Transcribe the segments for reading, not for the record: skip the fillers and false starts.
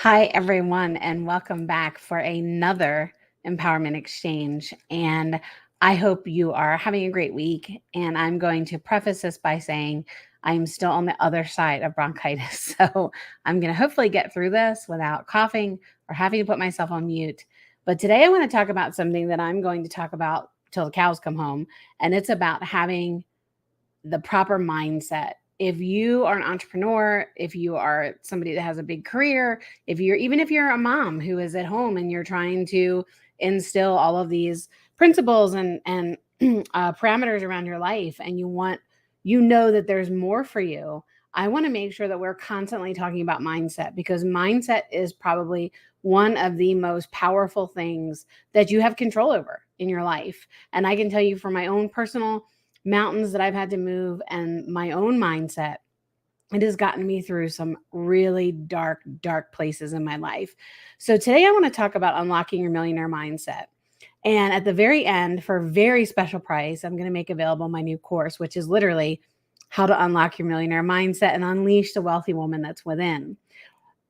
Hi, everyone, and welcome back for another empowerment exchange. And I hope you are having a great week. And I'm going to preface this by saying I'm still on the other side of bronchitis. So I'm going to hopefully get through this without coughing or having to put myself on mute. But today I want to talk about something that I'm going to talk about till the cows come home. And it's about having the proper mindset. If you are an entrepreneur, if you are somebody that has a big career, if you're a mom who is at home and you're trying to instill all of these principles and parameters around your life, and you know that there's more for you. I want to make sure that we're constantly talking about mindset, because mindset is probably one of the most powerful things that you have control over in your life. And I can tell you from my own personal mountains that I've had to move and my own mindset, it has gotten me through some really dark, dark places in my life. So today I want to talk about unlocking your millionaire mindset. And at the very end, for a very special price, I'm going to make available my new course, which is literally how to unlock your millionaire mindset and unleash the wealthy woman that's within.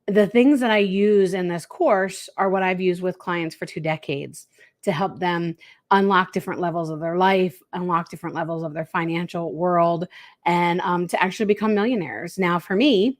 The things that I use in this course are what I've used with clients for 2 decades to help them unlock different levels of their life, unlock different levels of their financial world, and to actually become millionaires. Now, for me,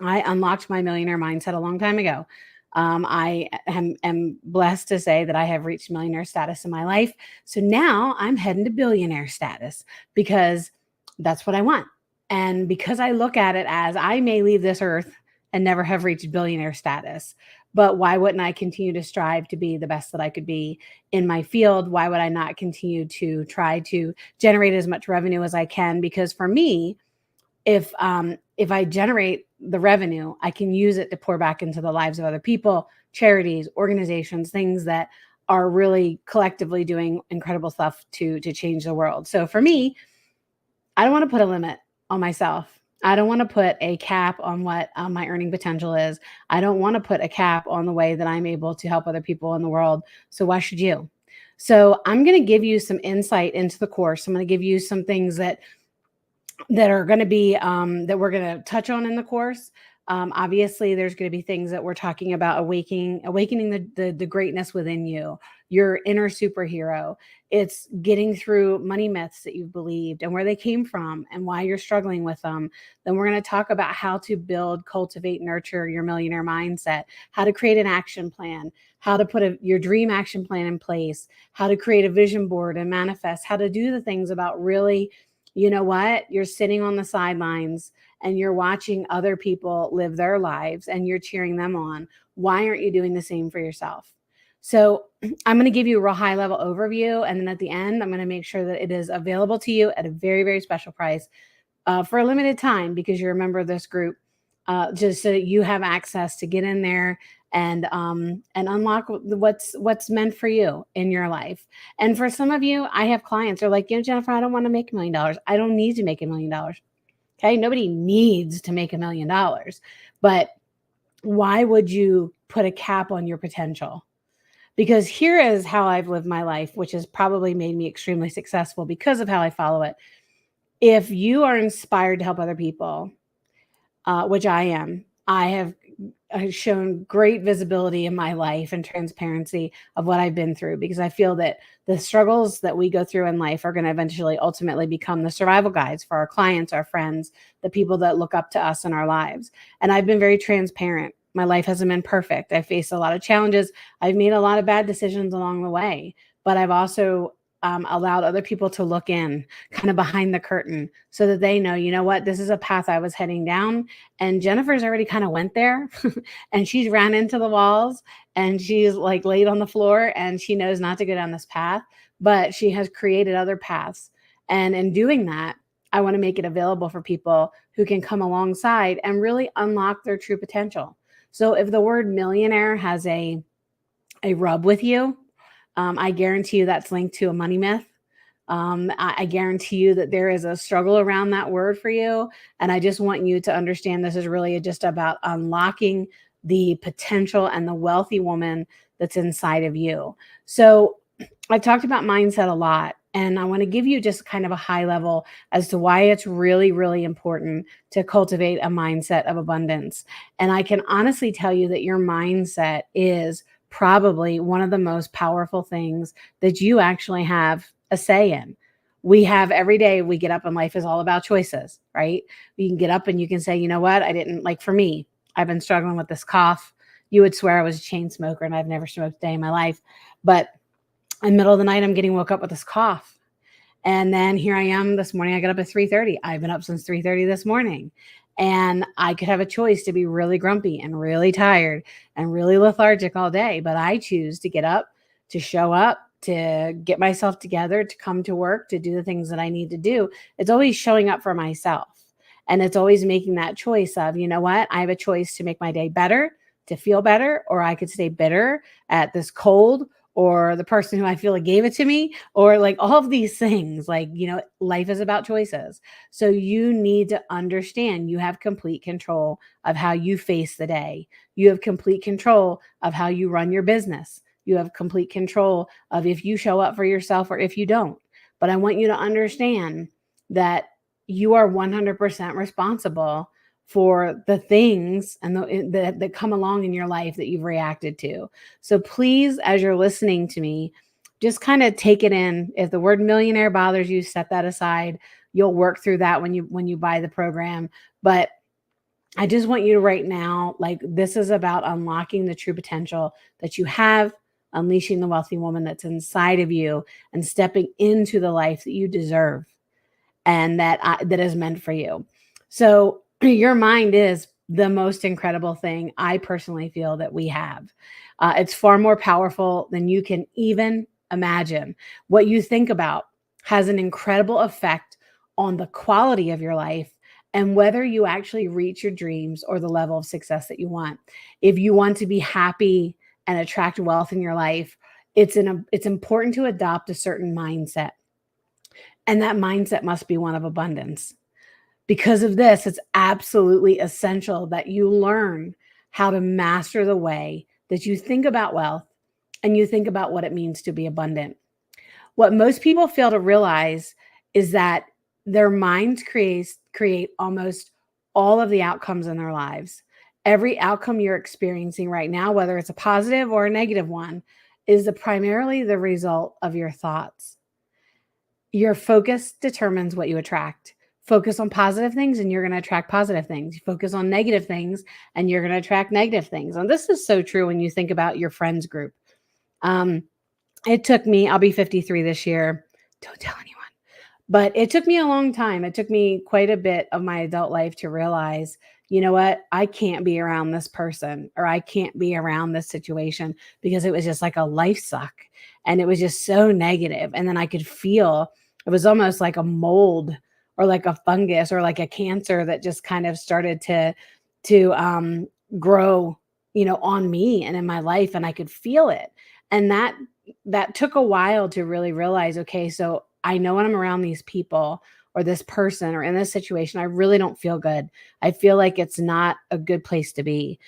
I unlocked my millionaire mindset a long time ago. I am blessed to say that I have reached millionaire status in my life. So now I'm heading to billionaire status because that's what I want. And because I look at it as I may leave this earth and never have reached billionaire status, but why wouldn't I continue to strive to be the best that I could be in my field? Why would I not continue to try to generate as much revenue as I can? Because for me, if I generate the revenue, I can use it to pour back into the lives of other people, charities, organizations, things that are really collectively doing incredible stuff to change the world. So for me, I don't want to put a limit on myself. I don't want to put a cap on what my earning potential is. I don't want to put a cap on the way that I'm able to help other people in the world. So why should you? So I'm going to give you some insight into the course. I'm going to give you some things that are going to be that we're going to touch on in the course. Obviously, there's going to be things that we're talking about awakening the greatness within you, your inner superhero. It's getting through money myths that you've believed and where they came from and why you're struggling with them. Then we're going to talk about how to build, cultivate, nurture your millionaire mindset, how to create an action plan, how to put your dream action plan in place, how to create a vision board and manifest, how to do the things about really, you know what? You're sitting on the sidelines and you're watching other people live their lives and you're cheering them on. Why aren't you doing the same for yourself? So I'm going to give you a real high level overview. And then at the end, I'm going to make sure that it is available to you at a very, very special price for a limited time because you're a member of this group, just so that you have access to get in there and unlock what's meant for you in your life. And for some of you, I have clients who are like, Jennifer, I don't want to make $1 million. I don't need to make $1 million. Okay, nobody needs to make $1 million, but why would you put a cap on your potential? Because here is how I've lived my life, which has probably made me extremely successful because of how I follow it. If you are inspired to help other people, which I am, I have shown great visibility in my life and transparency of what I've been through, because I feel that the struggles that we go through in life are going to eventually ultimately become the survival guides for our clients, our friends, the people that look up to us in our lives. And I've been very transparent. My life hasn't been perfect. I faced a lot of challenges. I've made a lot of bad decisions along the way, but I've also allowed other people to look in kind of behind the curtain so that they know, you know what, this is a path I was heading down. And Jennifer's already kind of went there and she's ran into the walls and she's like laid on the floor and she knows not to go down this path, but she has created other paths. And in doing that, I want to make it available for people who can come alongside and really unlock their true potential. So if the word millionaire has a rub with you, I guarantee you that's linked to a money myth. I guarantee you that there is a struggle around that word for you. And I just want you to understand this is really just about unlocking the potential and the wealthy woman that's inside of you. So I talked about mindset a lot. And I want to give you just kind of a high level as to why it's really, really important to cultivate a mindset of abundance. And I can honestly tell you that your mindset is probably one of the most powerful things that you actually have a say in. We have every day we get up and life is all about choices, right? You can get up and you can say, you know what? I didn't like for me, I've been struggling with this cough. You would swear I was a chain smoker and I've never smoked a day in my life. But in the middle of the night, I'm getting woke up with this cough. And then here I am this morning. I got up at 3:30. I've been up since 3:30 this morning. And I could have a choice to be really grumpy and really tired and really lethargic all day, but I choose to get up, to show up, to get myself together, to come to work, to do the things that I need to do. It's always showing up for myself. And it's always making that choice of, you know what? I have a choice to make my day better, to feel better, or I could stay bitter at this cold or the person who I feel like gave it to me, or like all of these things. Like, life is about choices. So you need to understand you have complete control of how you face the day. You have complete control of how you run your business. You have complete control of if you show up for yourself or if you don't. But I want you to understand that you are 100% responsible for the things and that come along in your life that you've reacted to. So please, as you're listening to me, just kind of take it in. If the word millionaire bothers you, set that aside. You'll work through that when you buy the program. But I just want you to right now, like, this is about unlocking the true potential that you have, unleashing the wealthy woman that's inside of you, and stepping into the life that you deserve and that is meant for you. So your mind is the most incredible thing I personally feel that we have. It's far more powerful than you can even imagine. What you think about has an incredible effect on the quality of your life and whether you actually reach your dreams or the level of success that you want. If you want to be happy and attract wealth in your life, it's important to adopt a certain mindset. And that mindset must be one of abundance. Because of this, it's absolutely essential that you learn how to master the way that you think about wealth and you think about what it means to be abundant. What most people fail to realize is that their minds create almost all of the outcomes in their lives. Every outcome you're experiencing right now, whether it's a positive or a negative one, is primarily the result of your thoughts. Your focus determines what you attract. Focus on positive things and you're going to attract positive things. You focus on negative things and you're going to attract negative things. And this is so true when you think about your friends group. It took me, I'll be 53 this year. Don't tell anyone. But it took me a long time. It took me quite a bit of my adult life to realize, you know what? I can't be around this person or I can't be around this situation because it was just like a life suck. And it was just so negative. And then I could feel it was almost like a mold or like a fungus or like a cancer that just kind of started to grow, on me and in my life. And I could feel it. And that took a while to really realize, okay, so I know when I'm around these people or this person or in this situation, I really don't feel good. I feel like it's not a good place to be.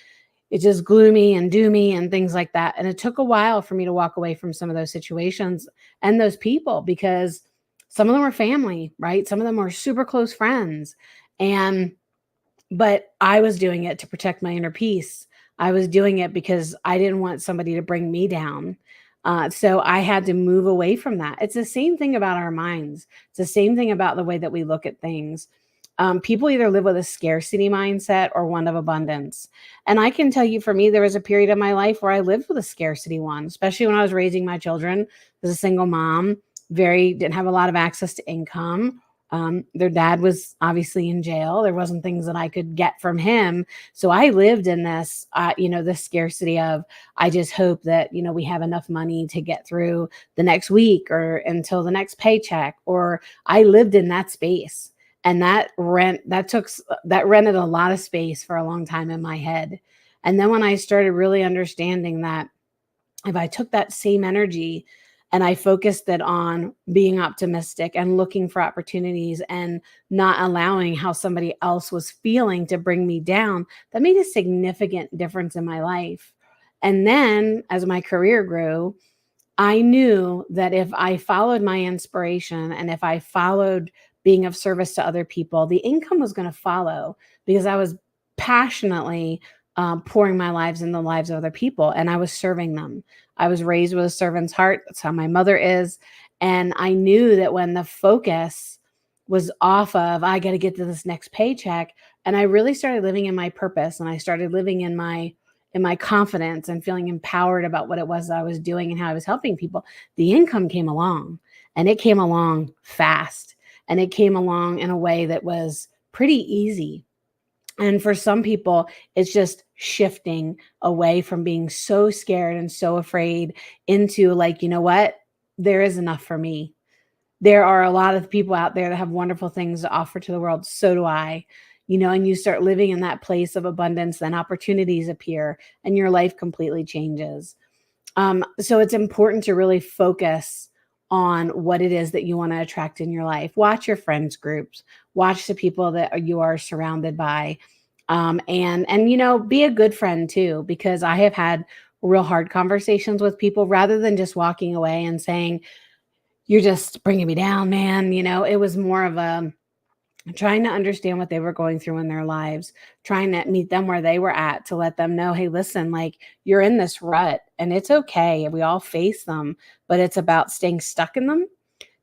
It's just gloomy and doomy and things like that. And it took a while for me to walk away from some of those situations and those people because some of them were family, right? Some of them were super close friends. But I was doing it to protect my inner peace. I was doing it because I didn't want somebody to bring me down. So I had to move away from that. It's the same thing about our minds. It's the same thing about the way that we look at things. People either live with a scarcity mindset or one of abundance. And I can tell you, for me, there was a period of my life where I lived with a scarcity one, especially when I was raising my children as a single mom, didn't have a lot of access to income. Their dad was obviously in jail. There wasn't things that I could get from him. So I lived in this, this scarcity of, I just hope that, we have enough money to get through the next week or until the next paycheck, or I lived in that space. And that rented a lot of space for a long time in my head. And then when I started really understanding that if I took that same energy and I focused it on being optimistic and looking for opportunities and not allowing how somebody else was feeling to bring me down, that made a significant difference in my life. And then as my career grew, I knew that if I followed my inspiration and if I followed being of service to other people, the income was going to follow because I was passionately pouring my lives in the lives of other people and I was serving them. I was raised with a servant's heart. That's how my mother is. And I knew that when the focus was off of, I got to get to this next paycheck, and I really started living in my purpose and I started living in my confidence and feeling empowered about what it was that I was doing and how I was helping people, the income came along, and it came along fast, and it came along in a way that was pretty easy. And for some people, it's just shifting away from being so scared and so afraid into like, you know what? There is enough for me. There are a lot of people out there that have wonderful things to offer to the world. So do I. And you start living in that place of abundance, then opportunities appear and your life completely changes. So it's important to really focus on what it is that you want to attract in your life. Watch your friends groups, watch the people that you are surrounded by. And be a good friend too, because I have had real hard conversations with people rather than just walking away and saying, you're just bringing me down, man. It was more of a trying to understand what they were going through in their lives, trying to meet them where they were at to let them know, hey, listen, like you're in this rut and it's okay. We all face them, but it's about staying stuck in them,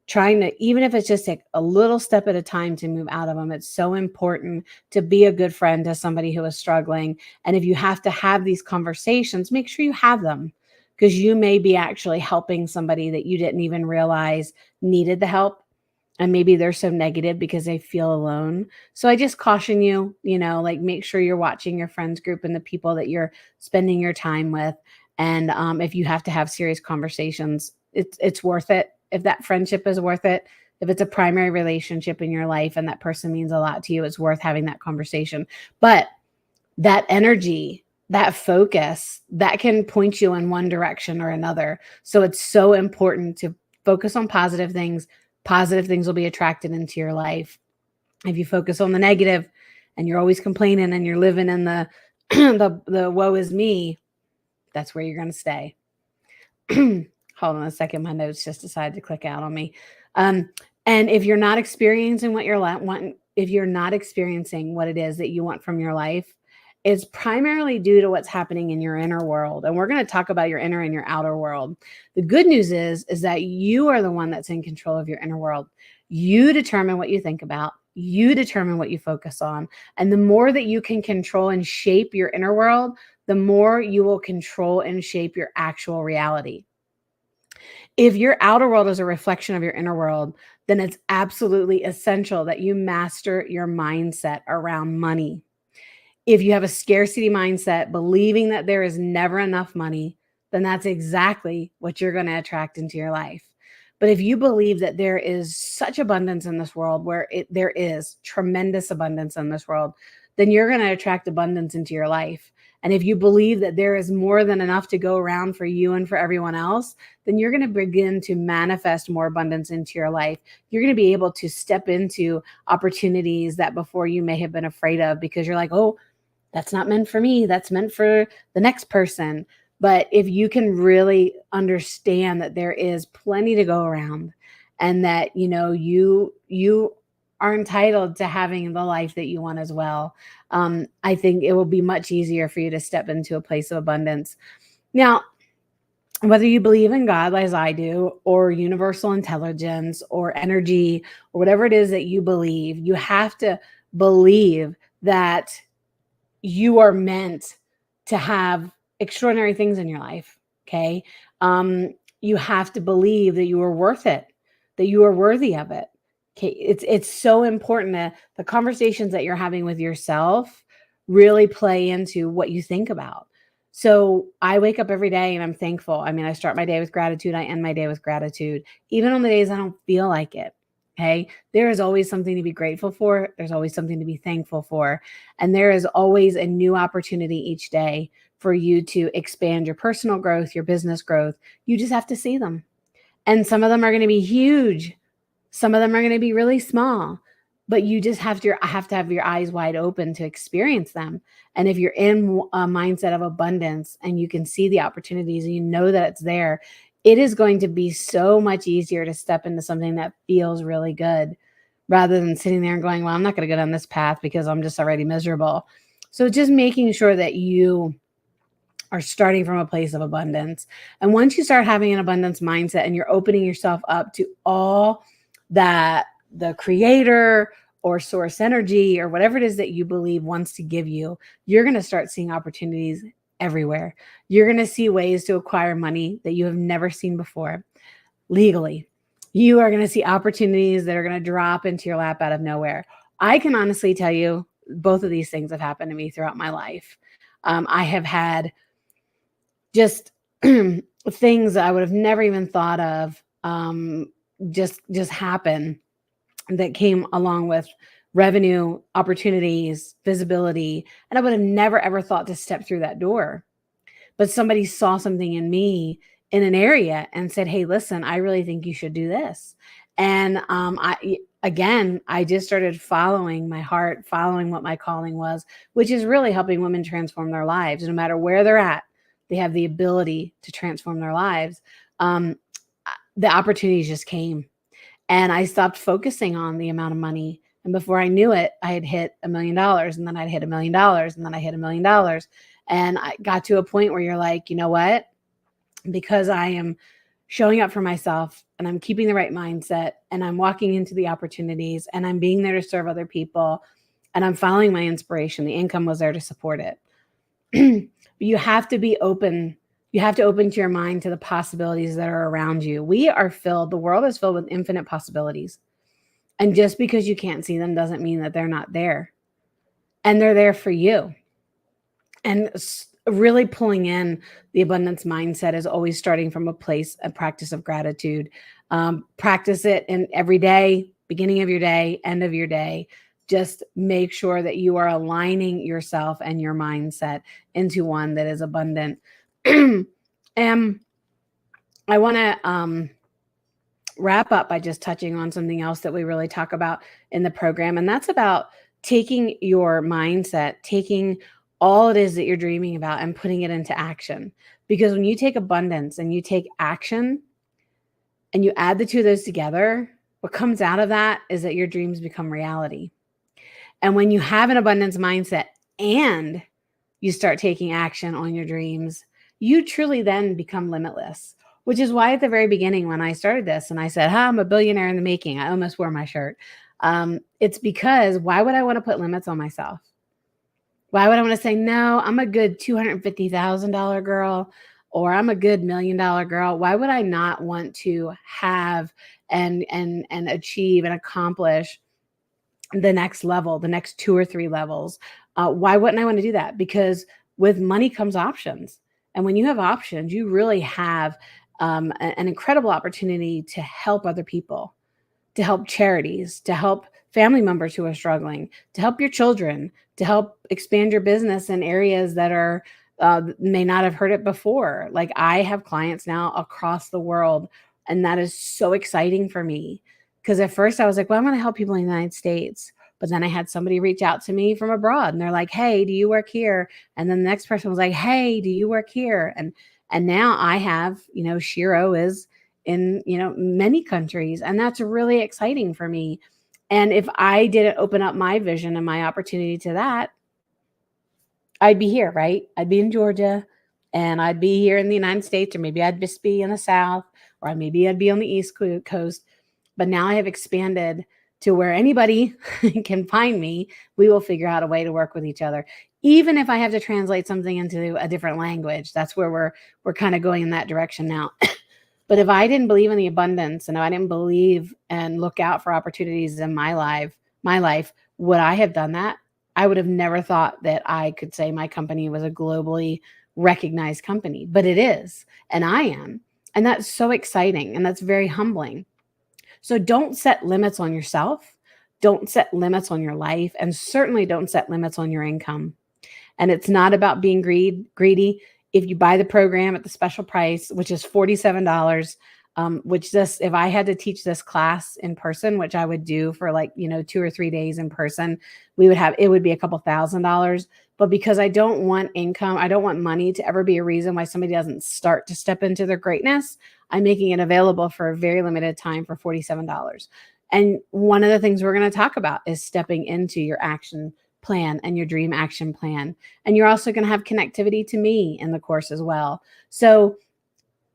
trying to, even if it's just like a little step at a time to move out of them. It's so important to be a good friend to somebody who is struggling. And if you have to have these conversations, make sure you have them, because you may be actually helping somebody that you didn't even realize needed the help. And maybe they're so negative because they feel alone. So I just caution you, like make sure you're watching your friends group and the people that you're spending your time with. And if you have to have serious conversations, it's worth it. If that friendship is worth it, if it's a primary relationship in your life and that person means a lot to you, it's worth having that conversation. But that energy, that focus, that can point you in one direction or another. So it's so important to focus on positive things. Positive things will be attracted into your life. If you focus on the negative and you're always complaining and you're living in the the woe is me, that's where you're going to stay. Hold on a second. My notes just decided to click out on me. And if you're not experiencing what you're wanting, if you're not experiencing what it is that you want from your life, it's primarily due to what's happening in your inner world. And we're going to talk about your inner and your outer world. The good news is that you are the one that's in control of your inner world. You determine what you think about. You determine what you focus on. And the more that you can control and shape your inner world, the more you will control and shape your actual reality. If your outer world is a reflection of your inner world, then it's absolutely essential that you master your mindset around money. If you have a scarcity mindset, believing that there is never enough money, then that's exactly what you're going to attract into your life. But if you believe that there is such abundance in this world, where there is tremendous abundance in this world, then you're going to attract abundance into your life. And if you believe that there is more than enough to go around for you and for everyone else, then you're going to begin to manifest more abundance into your life. You're going to be able to step into opportunities that before you may have been afraid of, because you're like, oh, that's not meant for me. That's meant for the next person. But if you can really understand that there is plenty to go around, and that, you are entitled to having the life that you want as well, I think it will be much easier for you to step into a place of abundance. Now, whether you believe in God as I do, or universal intelligence, or energy, or whatever it is that you believe, you have to believe that you are meant to have extraordinary things in your life. Okay. You have to believe that you are worth it, that you are worthy of it. Okay. It's so important that the conversations that you're having with yourself really play into what you think about. So I wake up every day and I'm thankful. I mean, I start my day with gratitude. I end my day with gratitude, even on the days I don't feel like it. Okay. There is always something to be grateful for. There's always something to be thankful for. And there is always a new opportunity each day for you to expand your personal growth, your business growth. You just have to see them. And some of them are going to be huge. Some of them are going to be really small, but you just have to have your eyes wide open to experience them. And if you're in a mindset of abundance and you can see the opportunities and you know that it's there, it is going to be so much easier to step into something that feels really good rather than sitting there and going, well, I'm not going to go down this path because I'm just already miserable. So just making sure that you are starting from a place of abundance. And once you start having an abundance mindset and you're opening yourself up to all that the creator or source energy or whatever it is that you believe wants to give you, you're going to start seeing opportunities everywhere. You're going to see ways to acquire money that you have never seen before legally. You are going to see opportunities that are going to drop into your lap out of nowhere. I can honestly tell you both of these things have happened to me throughout my life. I have had just things that I would have never even thought of just happen that came along with revenue, opportunities, visibility, and I would have never ever thought to step through that door. But somebody saw something in me in an area and said, "Hey, listen, I really think you should do this." And I just started following my heart, following what my calling was, which is really helping women transform their lives, no matter where they're at. They have the ability to transform their lives. Um, the opportunities just came, and I stopped focusing on the amount of money. And before I knew it, I had hit $1 million, and then I'd hit $1 million, and then I hit $1 million. And I got to a point where you're like, you know what? Because I am showing up for myself and I'm keeping the right mindset and I'm walking into the opportunities and I'm being there to serve other people and I'm following my inspiration. The income was there to support it. You have to be open. You have to open to your mind to the possibilities that are around you. The world is filled with infinite possibilities. And just because you can't see them doesn't mean that they're not there. And they're there for you. And really pulling in the abundance mindset is always starting from a practice of gratitude. Practice it in every day, beginning of your day, end of your day. Just make sure that you are aligning yourself and your mindset into one that is abundant. And I want to wrap up by just touching on something else that we really talk about in the program. And that's about taking your mindset, taking all it is that you're dreaming about and putting it into action. Because when you take abundance and you take action and you add the two of those together, what comes out of that is that your dreams become reality. And when you have an abundance mindset and you start taking action on your dreams, you truly then become limitless, which is why at the very beginning when I started this and I said, I'm a billionaire in the making, I almost wore my shirt. It's because why would I want to put limits on myself? Why would I want to say, no, I'm a good $250,000 girl or I'm a good $1 million girl? Why would I not want to have and achieve and accomplish the next level, the next 2 or 3 levels? Why wouldn't I want to do that? Because with money comes options. And when you have options, you really have an incredible opportunity to help other people, to help charities, to help family members who are struggling, to help your children, to help expand your business in areas that are may not have heard it before. Like I have clients now across the world, and that is so exciting for me. Because at first I was like, well, I'm going to help people in the United States. But then I had somebody reach out to me from abroad and they're like, hey, do you work here? And then the next person was like, hey, do you work here? And now I have, Shiro is in, many countries. And that's really exciting for me. And if I didn't open up my vision and my opportunity to that, I'd be here, right? I'd be in Georgia and I'd be here in the United States, or maybe I'd just be in the South, or maybe I'd be on the East Coast. But now I have expanded to where anybody can find me. We will figure out a way to work with each other. Even if I have to translate something into a different language, that's where we're kind of going in that direction now. But if I didn't believe in the abundance and if I didn't believe and look out for opportunities in my life, would I have done that? I would have never thought that I could say my company was a globally recognized company, but it is, and I am. And that's so exciting. And that's very humbling. So don't set limits on yourself. Don't set limits on your life. And certainly don't set limits on your income. And it's not about being greedy. If you buy the program at the special price, which is $47, if I had to teach this class in person, which I would do for 2 or 3 days in person, it would be a couple $1,000. But because I don't want income, I don't want money to ever be a reason why somebody doesn't start to step into their greatness, I'm making it available for a very limited time for $47. And one of the things we're going to talk about is stepping into your action plan and your dream action plan. And you're also going to have connectivity to me in the course as well. So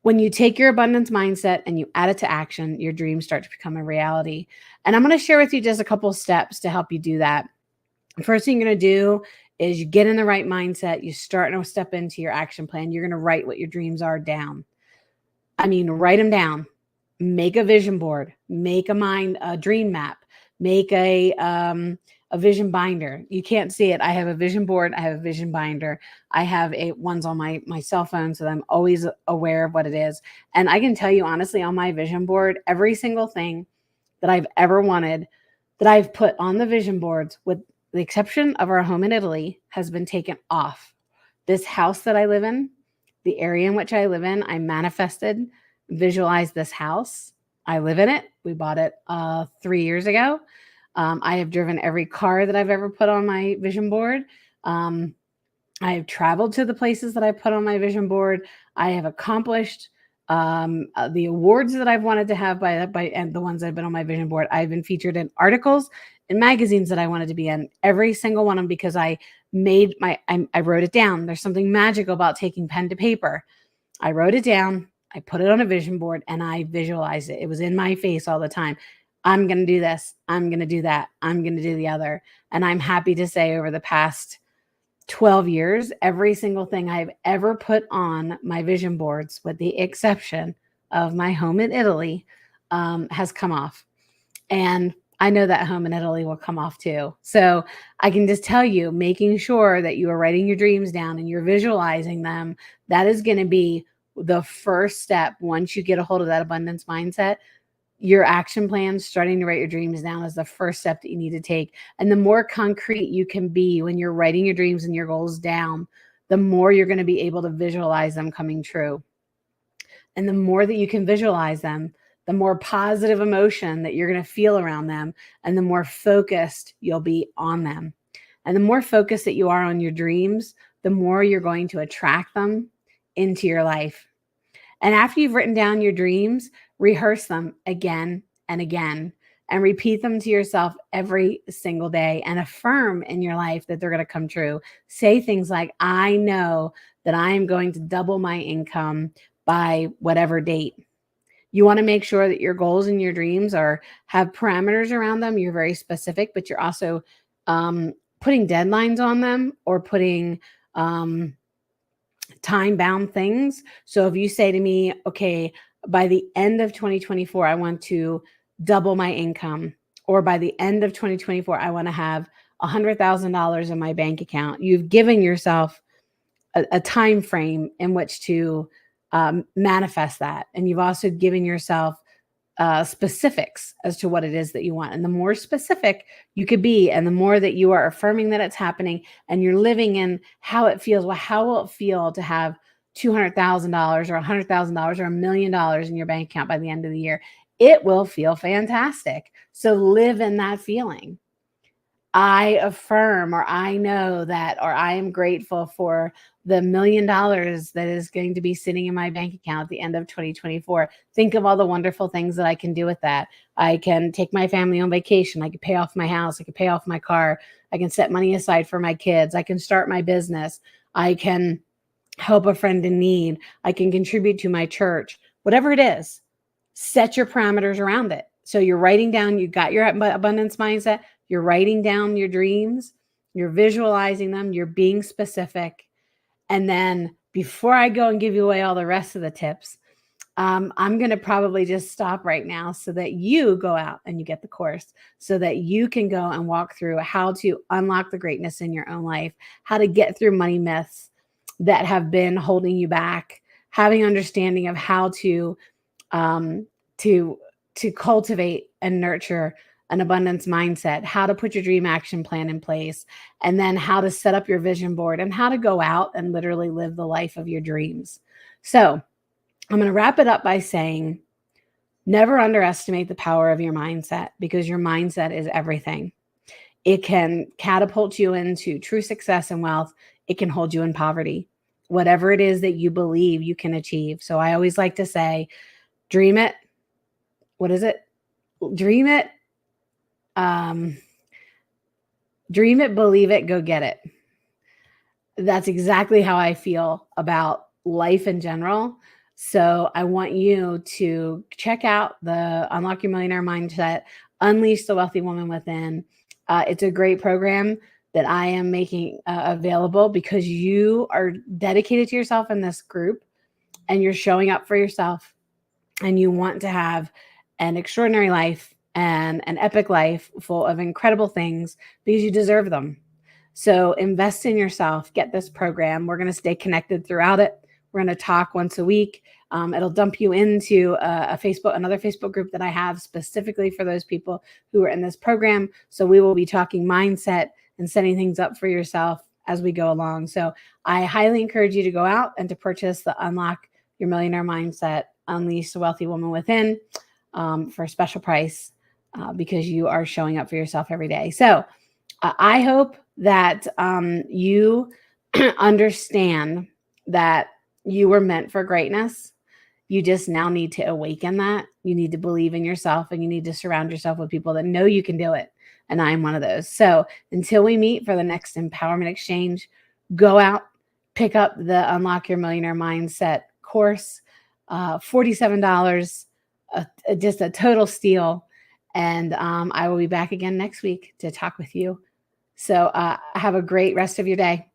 when you take your abundance mindset and you add it to action, your dreams start to become a reality. And I'm going to share with you just a couple steps to help you do that. The first thing you're going to do is you get in the right mindset. You start to step into your action plan. You're going to write what your dreams are down. I mean, write them down. Make a vision board. Make a dream map. Make a vision binder. You can't see it. I have a vision board. I have a vision binder. I have ones on my cell phone, so that I'm always aware of what it is. And I can tell you honestly, on my vision board, every single thing that I've ever wanted that I've put on the vision boards, with the exception of our home in Italy, has been taken off. This house that I live in, the area in which I live in, I manifested, visualized this house. I live in it. We bought it 3 years ago. I have driven every car that I've ever put on my vision board. I have traveled to the places that I put on my vision board. I have accomplished the awards that I've wanted to have by and the ones that have been on my vision board. I've been featured in articles and magazines that I wanted to be in, every single one of them, because I wrote it down. There's something magical about taking pen to paper. I wrote it down, I put it on a vision board, and I visualized it. It was in my face all the time. I'm going to do this. I'm going to do that. I'm going to do the other. And I'm happy to say, over the past 12 years, every single thing I've ever put on my vision boards, with the exception of my home in Italy, has come off. And I know that home in Italy will come off too. So I can just tell you, making sure that you are writing your dreams down and you're visualizing them, that is going to be the first step. Once you get a hold of that abundance mindset, your action plan, starting to write your dreams down, is the first step that you need to take. And the more concrete you can be when you're writing your dreams and your goals down, the more you're going to be able to visualize them coming true. And the more that you can visualize them, the more positive emotion that you're going to feel around them, and the more focused you'll be on them. And the more focused that you are on your dreams, the more you're going to attract them into your life. And after you've written down your dreams, rehearse them again and again, and repeat them to yourself every single day, and affirm in your life that they're going to come true. Say things like, I know that I am going to double my income by whatever date. You want to make sure that your goals and your dreams have parameters around them. You're very specific, but you're also putting deadlines on them, or putting time-bound things. So if you say to me, okay, by the end of 2024, I want to double my income, or by the end of 2024, I want to have $100,000 in my bank account, you've given yourself a time frame in which to manifest that. And you've also given yourself specifics as to what it is that you want. And the more specific you could be, and the more that you are affirming that it's happening, and you're living in how it feels. Well, how will it feel to have $200,000 or $100,000 or $1 million in your bank account by the end of the year? It will feel fantastic. So live in that feeling. I affirm, or I know that, or I am grateful for the $1 million that is going to be sitting in my bank account at the end of 2024. Think of all the wonderful things that I can do with that. I can take my family on vacation. I can pay off my house. I can pay off my car. I can set money aside for my kids. I can start my business. I can help a friend in need. I can contribute to my church. Whatever it is, set your parameters around it. So you're writing down, you got your abundance mindset, you're writing down your dreams, you're visualizing them, you're being specific. And then before I go and give you away all the rest of the tips, I'm going to probably just stop right now, so that you go out and you get the course, so that you can go and walk through how to unlock the greatness in your own life, how to get through money myths that have been holding you back, having understanding of how to cultivate and nurture an abundance mindset, how to put your dream action plan in place, and then how to set up your vision board, and how to go out and literally live the life of your dreams. So I'm going to wrap it up by saying, never underestimate the power of your mindset, because your mindset is everything. It can catapult you into true success and wealth. It can hold you in poverty. Whatever it is that you believe you can achieve. So I always like to say, dream it. What is it? Dream it. Um, Dream it, believe it, go get it. That's exactly how I feel about life in general. So I want you to check out the Unlock Your Millionaire Mindset, Unleash the Wealthy Woman Within. It's a great program that I am making available because you are dedicated to yourself in this group and you're showing up for yourself and you want to have an extraordinary life and an epic life full of incredible things because you deserve them. So invest in yourself, get this program. We're going to stay connected throughout it. We're going to talk once a week. It'll dump you into another Facebook group that I have specifically for those people who are in this program. So we will be talking mindset and setting things up for yourself as we go along. So I highly encourage you to go out and to purchase the Unlock Your Millionaire Mindset, Unleash the Wealthy Woman Within for a special price because you are showing up for yourself every day. So I hope that you understand that you were meant for greatness. You just now need to awaken that. You need to believe in yourself and you need to surround yourself with people that know you can do it. And I'm one of those. So until we meet for the next empowerment exchange, go out, pick up the Unlock Your Millionaire Mindset course, $47, just a total steal. And I will be back again next week to talk with you. So have a great rest of your day.